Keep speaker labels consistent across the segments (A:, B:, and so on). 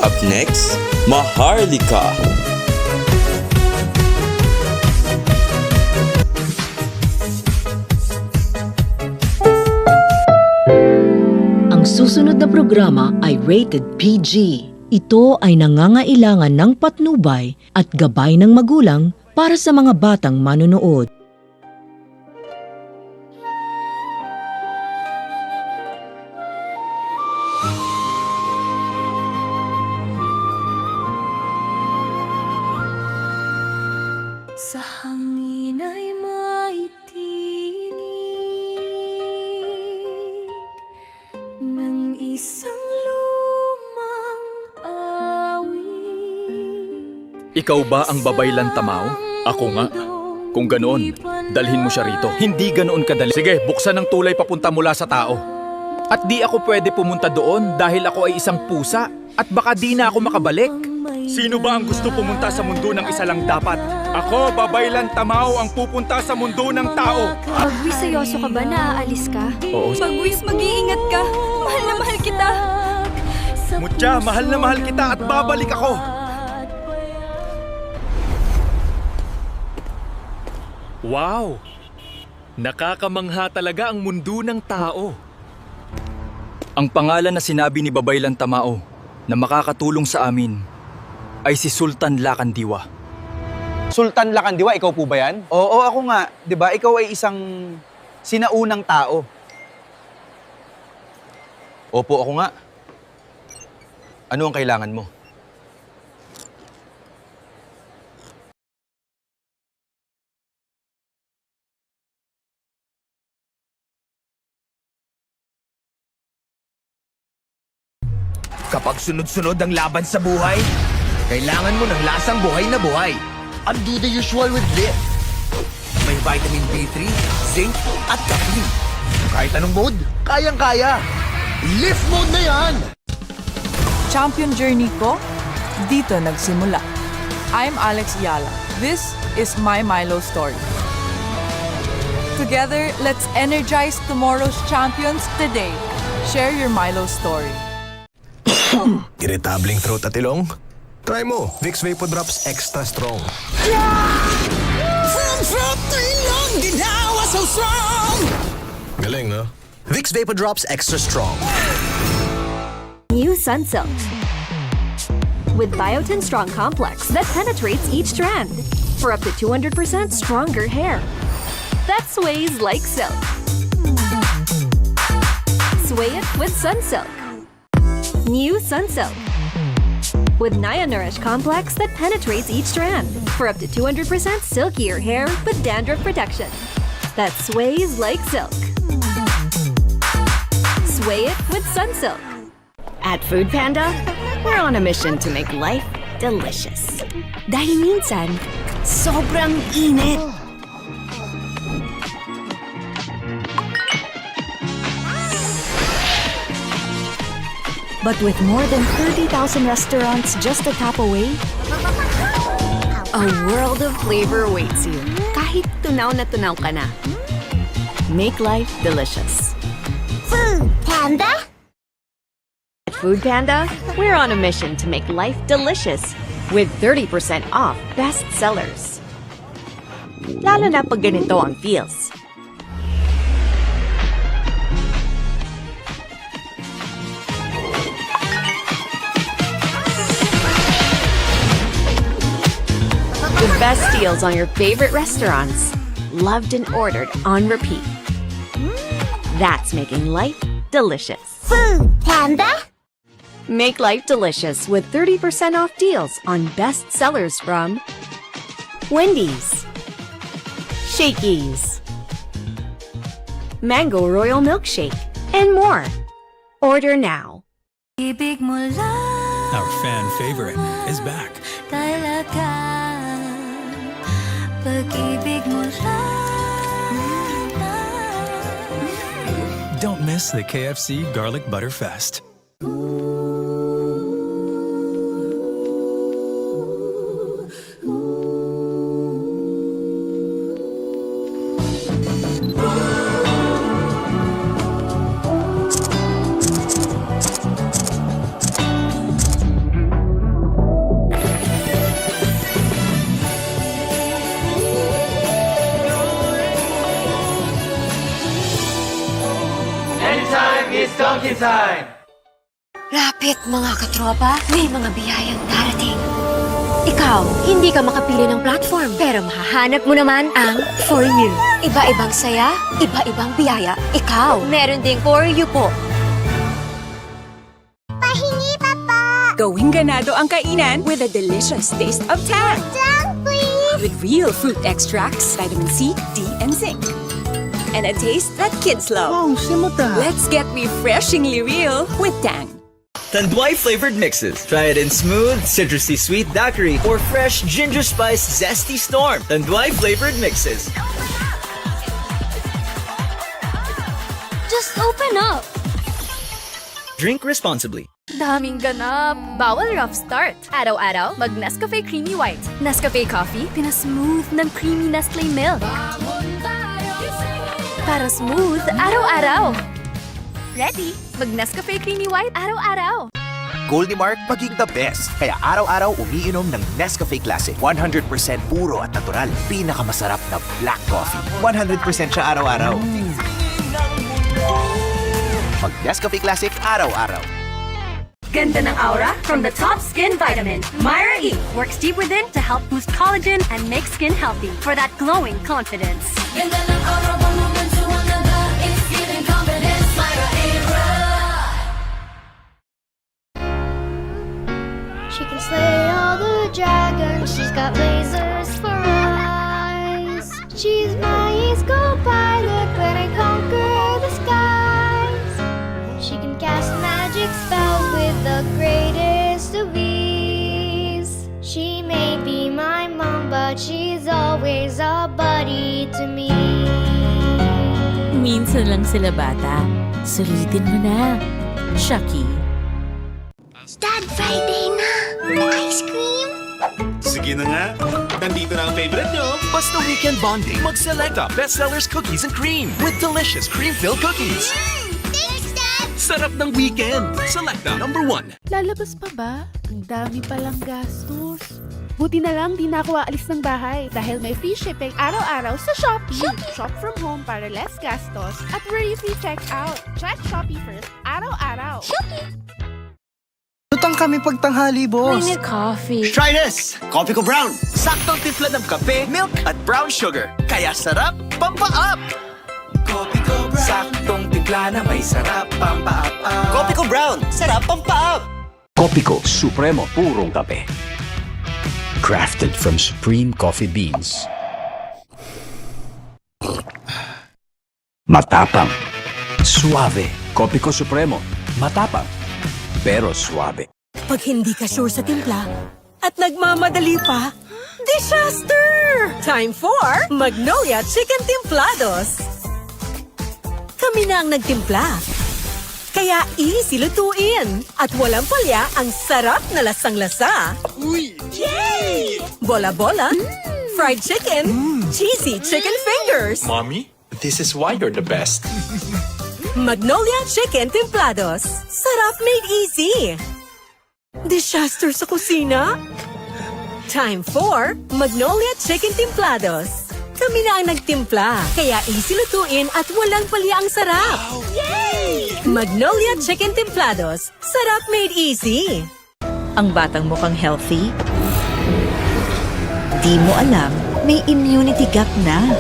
A: Up next, Maharlika.
B: Ang susunod na programa ay rated PG. Ito ay nangangailangan ng patnubay at gabay ng magulang para sa mga batang manonood.
C: Sa hangin ay may tinig ng isang lumang awit.
D: Ikaw ba ang babaylan tamaw? Ako nga. Kung ganoon, dalhin mo siya rito. Hindi ganoon kadali. Sige, buksan ang tulay papunta mula sa tao. At di ako pwede pumunta doon dahil ako ay isang pusa at baka di na ako makabalik. Sino ba ang gusto pumunta sa mundo ng isa lang dapat? Ako, babaylan tamaw, ang pupunta sa mundo ng tao.
C: Bagwis, seryoso ka ba na aalis ka?
D: Oo.
C: Bagwis, mag-iingat ka. Mahal na mahal kita.
D: Mutya, mahal na mahal kita at babalik ako. Wow! Nakakamangha talaga ang mundo ng tao. Ang pangalan na sinabi ni Babaylan Tamao na makakatulong sa amin ay si Sultan Lakandiwa.
E: Sultan Lakandiwa, ikaw po ba yan? Oo, ako nga. 'Di ba? Ikaw ay isang sinaunang tao. Opo, ako nga. Ano ang kailangan mo?
F: Kapag sunod-sunod ang laban sa buhay, kailangan mo ng lasang buhay na buhay. Undo the usual with Lift. May vitamin B3, zinc, at caffeine. Kahit anong mode, kayang-kaya. Lift mode na yan!
G: Champion journey ko, dito nagsimula. I'm Alex Yala. This is my Milo story. Together, let's energize tomorrow's champions today. Share your Milo story.
F: Irritabling throat at ilong? Try mo, Vicks Vapor Drops Extra Strong.
H: From throat to ilong, ginawa so strong.
F: Galing, no? Vicks Vapor Drops Extra Strong.
C: New Sunsilk. With Biotin Strong Complex that penetrates each strand for up to 200% stronger hair. That sways like silk. Sway it with Sunsilk. New Sunsilk. With Nia Nourish Complex that penetrates each strand for up to 200% silkier hair with dandruff protection. That sways like silk. Sway it with Sunsilk.
I: At Food Panda, we're on a mission to make life delicious. Dahil minsan, sobrang init. But with more than 30,000 restaurants just a tap away, a world of flavor awaits you. Kahit tunaw na ka na. Make life delicious.
C: Food Panda?
I: At Food Panda, we're on a mission to make life delicious with 30% off best sellers. Lalo na pag ganito ang feels. The best deals on your favorite restaurants, loved and ordered on repeat. That's making life delicious.
C: Food Panda?
I: Make life delicious with 30% off deals on best sellers from Wendy's, Shakey's, Mango Royal Milkshake, and more. Order now.
C: Ibig mo lang
J: Our fan favorite is back.
C: talaga. Pag-ibig mo lang.
J: Don't miss the KFC Garlic Butter Fest.
I: Lapit mga katropa, may mga biyayang darating. Ikaw, hindi ka makapili ng platform, pero mahahanap mo naman ang For You. Iba-ibang saya, iba-ibang biyaya. Ikaw, meron ding For You po.
H: Pahingi, Papa!
K: Gawing ganado ang kainan with a delicious taste of Tang.
H: Tang, please!
K: With real fruit extracts, vitamin C, D, and zinc. And a taste that kids love. Let's get refreshingly real with Tang.
F: Tanduay flavored mixes. Try it in smooth, citrusy sweet daiquiri or fresh ginger spice zesty storm. Tanduay flavored mixes.
C: Just open up.
F: Drink responsibly.
C: Daming ganap. Bawal rough start. Araw-araw, mag Nescafe Creamy White. Nescafe Coffee, pinasmooth ng creamy Nestle milk. Para smooth, araw-araw. Ready? Mag Nescafe Creamy White araw-araw.
L: Goldie Mark, maging the best. Kaya araw-araw umiinom ng Nescafe Classic. 100% puro at natural. Pinakamasarap na black coffee. 100% siya araw-araw. Mag Nescafe Classic araw-araw.
C: Ganda ng aura from the top skin vitamin. Myra E works deep within to help boost collagen and make skin healthy for that glowing confidence.
H: Ganda ng aura from moment to another. It's giving confidence, Myra Era. She can slay all the dragons. She's got lasers for eyes. She's my East-Go pilot when I conquer the skies. She can cast magic spells with the greatest of ease. She may be my mom, but she's always a buddy to me.
K: Minsan lang sila bata. Sulitin mo na. Shaki.
H: Dad, Friday na! Ice cream?
L: Sige na nga. Nandito na ang favorite nyo. Basta weekend bonding, mag-Selecta Bestsellers Cookies and Cream with delicious cream-filled cookies.
H: Thanks, Dad!
L: Sarap ng weekend. Selecta #1.
G: Lalabas pa ba? Ang dami palang gastos. Buti na lang di na ako aalis ng bahay dahil may free shipping araw-araw sa Shopee. Shop from home para less gastos at worry free checkout. Check Shopee first, araw-araw.
E: Lutang kami pagtanghali, boss.
K: Coffee.
L: Try this! Coffee ko brown. Saktong timpla ng kape, milk at brown sugar. Kaya sarap, pampa-up! Coffee ko brown. Saktong timpla na may sarap, pampa-up. Coffee ko brown. Sarap, pampa-up!
M: Coffee ko Supremo Purong Kape. Crafted from supreme coffee beans. Matapang. Suave. Coffee ko Supremo. Matapang. Pero suave.
K: Pag hindi ka sure sa timpla at nagmamadali pa, disaster! Time for Magnolia Chicken Templados. Kami na ang nagtimpla. Kaya easy lutuin. At walang palya ang sarap na lasang-lasa.
L: Uy!
K: Yay! Bola-bola, fried chicken, cheesy chicken fingers.
J: Mommy, this is why you're the best.
K: Magnolia Chicken Templados. Sarap made easy. Disaster sa kusina? Time for Magnolia Chicken Templados. Kami na ang nagtimpla, kaya easy lutuin at walang palya ang sarap. Yay! Magnolia Chicken Templados. Sarap made easy.
B: Ang batang mukhang healthy? Di mo alam, may immunity gap na.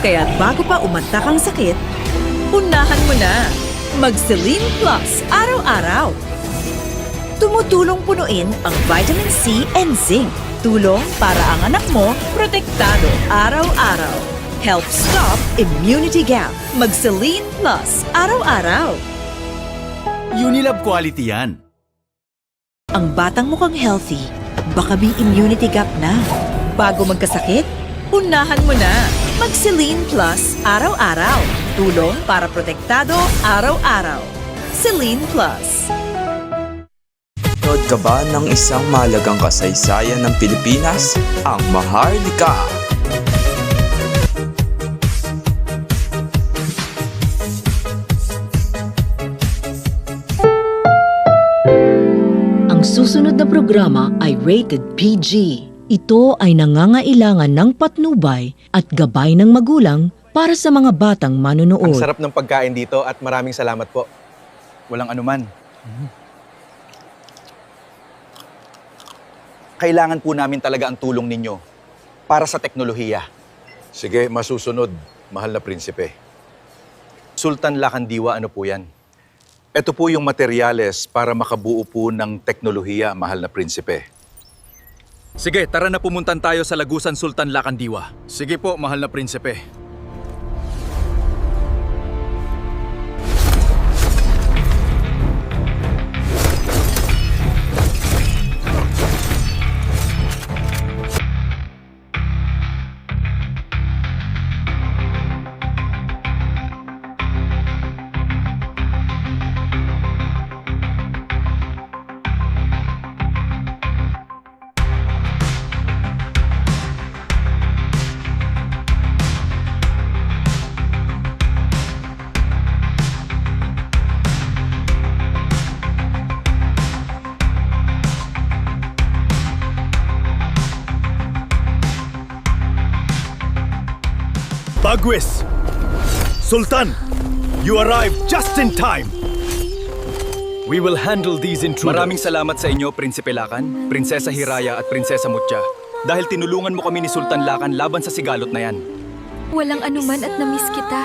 B: Kaya bago pa umatak ang sakit, unahan mo na. Mag-Celine Plus araw-araw. Tumutulong punuin ang vitamin C and zinc. Tulong para ang anak mo protektado araw-araw. Help stop immunity gap. Mag-Celine Plus araw-araw.
L: Unilab quality yan.
B: Ang batang mukhang healthy, baka may immunity gap na. Bago magkasakit, unahan mo na. Mag-Celine Plus araw-araw. Tulong para protektado araw-araw. Celine Plus.
A: Nod ka ba ng isang mahalagang kasaysayan ng Pilipinas? Ang Maharlika.
B: Ang susunod na programa ay rated PG. Ito ay nangangailangan ng patnubay at gabay ng magulang para sa mga batang
E: Ang
B: manonood.
E: sarap ng pagkain dito at maraming salamat po. Walang anuman. Kailangan po namin talaga ang tulong ninyo para sa teknolohiya.
D: Sige, masusunod, mahal na prinsipe.
E: Sultan Lakandiwa, ano po yan?
D: Ito po yung materyales para makabuo po ng teknolohiya, mahal na prinsipe. Sige, tara na pumuntan tayo sa Lagusan Sultan Lakandiwa. Sige po, mahal na prinsipe.
N: Bagwis! Sultan! You arrived just in time! We will handle these intruders.
D: Maraming salamat sa inyo, Prinsipe Lakan, Prinsesa Hiraya at Prinsesa Mutya. Dahil tinulungan mo kami ni Sultan Lakan laban sa sigalot na yan.
C: Walang anuman at na-miss kita.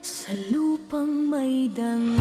H: Sa lupang may dang